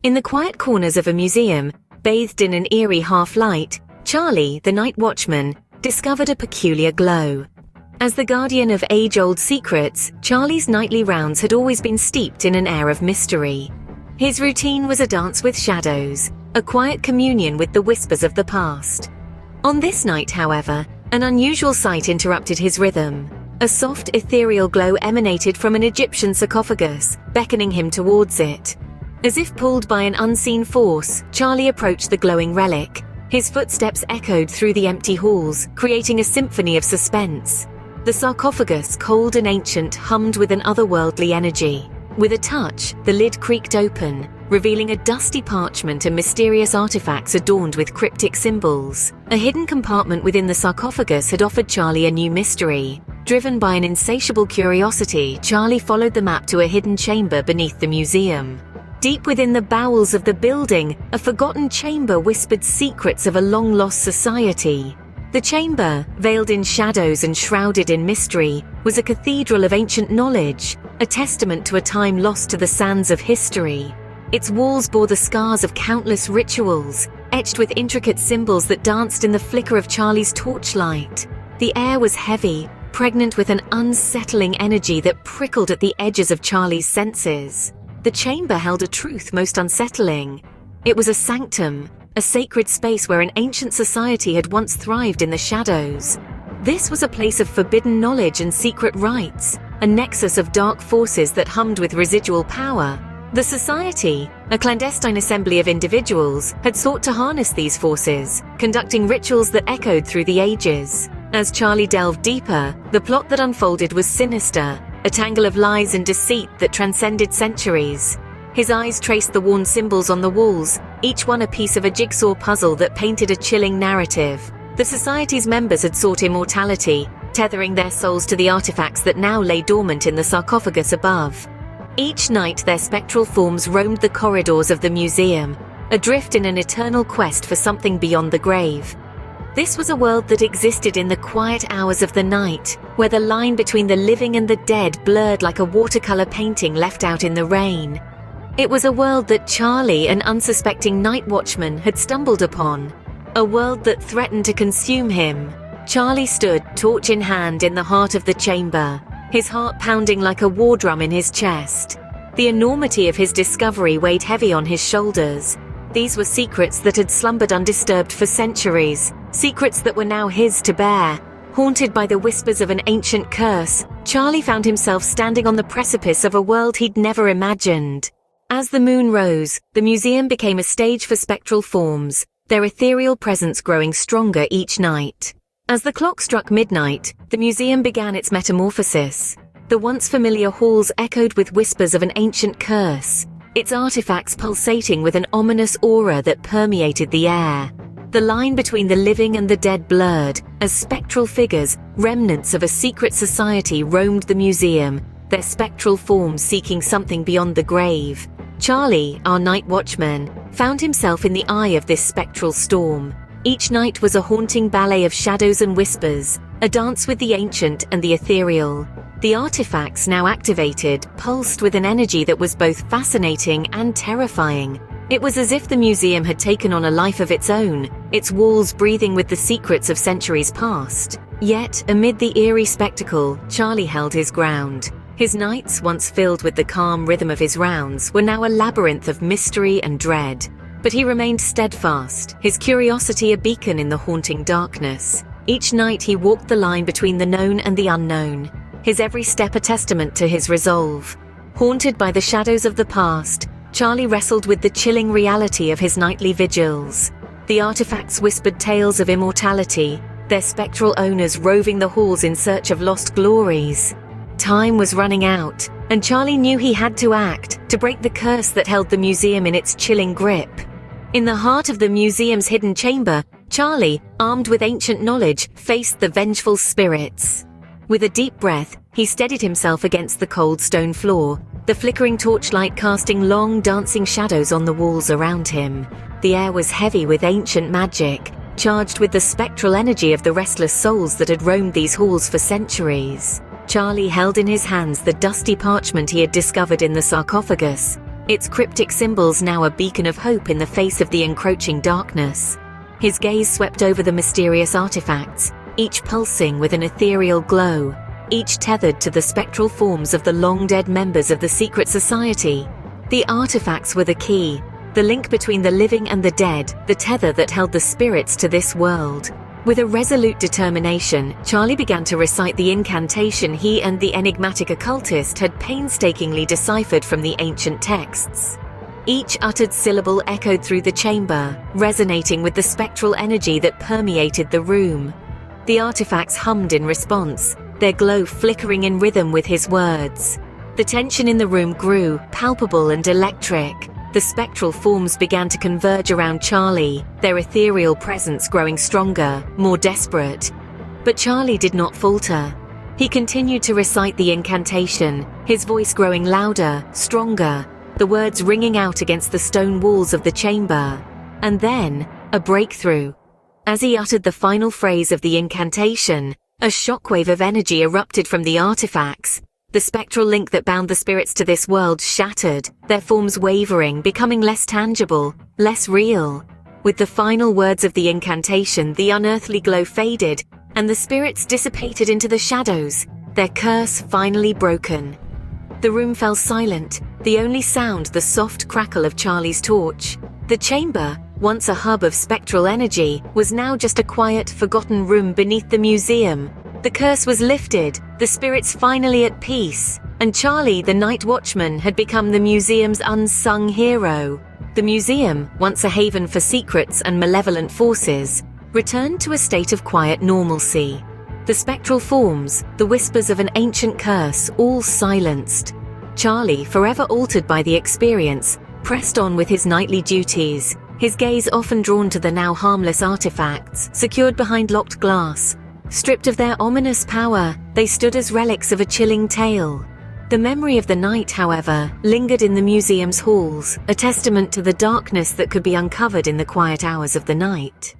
In the quiet corners of a museum, bathed in an eerie half-light, Charlie, the night watchman, discovered a peculiar glow. As the guardian of age-old secrets, Charlie's nightly rounds had always been steeped in an air of mystery. His routine was a dance with shadows, a quiet communion with the whispers of the past. On this night, however, an unusual sight interrupted his rhythm. A soft, ethereal glow emanated from an Egyptian sarcophagus, beckoning him towards it. As if pulled by an unseen force, Charlie approached the glowing relic. His footsteps echoed through the empty halls, creating a symphony of suspense. The sarcophagus, cold and ancient, hummed with an otherworldly energy. With a touch, the lid creaked open, revealing a dusty parchment and mysterious artifacts adorned with cryptic symbols. A hidden compartment within the sarcophagus had offered Charlie a new mystery. Driven by an insatiable curiosity, Charlie followed the map to a hidden chamber beneath the museum. Deep within the bowels of the building, a forgotten chamber whispered secrets of a long-lost society. The chamber, veiled in shadows and shrouded in mystery, was a cathedral of ancient knowledge, a testament to a time lost to the sands of history. Its walls bore the scars of countless rituals, etched with intricate symbols that danced in the flicker of Charlie's torchlight. The air was heavy, pregnant with an unsettling energy that prickled at the edges of Charlie's senses. The chamber held a truth most unsettling. It was a sanctum, a sacred space where an ancient society had once thrived in the shadows. This was a place of forbidden knowledge and secret rites, a nexus of dark forces that hummed with residual power. The society, a clandestine assembly of individuals, had sought to harness these forces, conducting rituals that echoed through the ages. As Charlie delved deeper, the plot that unfolded was sinister, a tangle of lies and deceit that transcended centuries. His eyes traced the worn symbols on the walls, each one a piece of a jigsaw puzzle that painted a chilling narrative. The society's members had sought immortality, tethering their souls to the artifacts that now lay dormant in the sarcophagus above. Each night their spectral forms roamed the corridors of the museum, adrift in an eternal quest for something beyond the grave. This was a world that existed in the quiet hours of the night, where the line between the living and the dead blurred like a watercolor painting left out in the rain. It was a world that Charlie, an unsuspecting night watchman, had stumbled upon. A world that threatened to consume him. Charlie stood, torch in hand, in the heart of the chamber, his heart pounding like a war drum in his chest. The enormity of his discovery weighed heavy on his shoulders. These were secrets that had slumbered undisturbed for centuries, secrets that were now his to bear. Haunted by the whispers of an ancient curse, Charlie found himself standing on the precipice of a world he'd never imagined. As the moon rose, the museum became a stage for spectral forms, their ethereal presence growing stronger each night. As the clock struck midnight, the museum began its metamorphosis. The once familiar halls echoed with whispers of an ancient curse, its artifacts pulsating with an ominous aura that permeated the air. The line between the living and the dead blurred, as spectral figures, remnants of a secret society, roamed the museum, their spectral forms seeking something beyond the grave. Charlie, our night watchman, found himself in the eye of this spectral storm. Each night was a haunting ballet of shadows and whispers, a dance with the ancient and the ethereal. The artifacts, now activated, pulsed with an energy that was both fascinating and terrifying. It was as if the museum had taken on a life of its own, its walls breathing with the secrets of centuries past. Yet, amid the eerie spectacle, Charlie held his ground. His nights, once filled with the calm rhythm of his rounds, were now a labyrinth of mystery and dread. But he remained steadfast, his curiosity a beacon in the haunting darkness. Each night he walked the line between the known and the unknown, his every step a testament to his resolve. Haunted by the shadows of the past, Charlie wrestled with the chilling reality of his nightly vigils. The artifacts whispered tales of immortality, their spectral owners roving the halls in search of lost glories. Time was running out, and Charlie knew he had to act, to break the curse that held the museum in its chilling grip. In the heart of the museum's hidden chamber, Charlie, armed with ancient knowledge, faced the vengeful spirits. With a deep breath, he steadied himself against the cold stone floor, the flickering torchlight casting long, dancing shadows on the walls around him. The air was heavy with ancient magic, charged with the spectral energy of the restless souls that had roamed these halls for centuries. Charlie held in his hands the dusty parchment he had discovered in the sarcophagus. its cryptic symbols now a beacon of hope in the face of the encroaching darkness. His gaze swept over the mysterious artifacts, each pulsing with an ethereal glow, each tethered to the spectral forms of the long-dead members of the secret society. The artifacts were the key, the link between the living and the dead, the tether that held the spirits to this world. With a resolute determination, Charlie began to recite the incantation he and the enigmatic occultist had painstakingly deciphered from the ancient texts. Each uttered syllable echoed through the chamber, resonating with the spectral energy that permeated the room. The artifacts hummed in response, their glow flickering in rhythm with his words. The tension in the room grew, palpable and electric. The spectral forms began to converge around Charlie, their ethereal presence growing stronger, more desperate. But Charlie did not falter. He continued to recite the incantation, his voice growing louder, stronger, the words ringing out against the stone walls of the chamber. And then, a breakthrough. As he uttered the final phrase of the incantation, a shockwave of energy erupted from the artifacts. The spectral link that bound the spirits to this world shattered, their forms wavering, becoming less tangible, less real. With the final words of the incantation, the unearthly glow faded, and the spirits dissipated into the shadows, their curse finally broken. The room fell silent, the only sound the soft crackle of Charlie's torch. The chamber, once a hub of spectral energy, was now just a quiet, forgotten room beneath the museum. The curse was lifted, the spirits finally at peace, and Charlie, the night watchman, had become the museum's unsung hero. The museum, once a haven for secrets and malevolent forces, returned to a state of quiet normalcy. The spectral forms, the whispers of an ancient curse, all silenced. Charlie, forever altered by the experience, pressed on with his nightly duties, his gaze often drawn to the now harmless artifacts, secured behind locked glass. Stripped of their ominous power, they stood as relics of a chilling tale. The memory of the night, however, lingered in the museum's halls, a testament to the darkness that could be uncovered in the quiet hours of the night.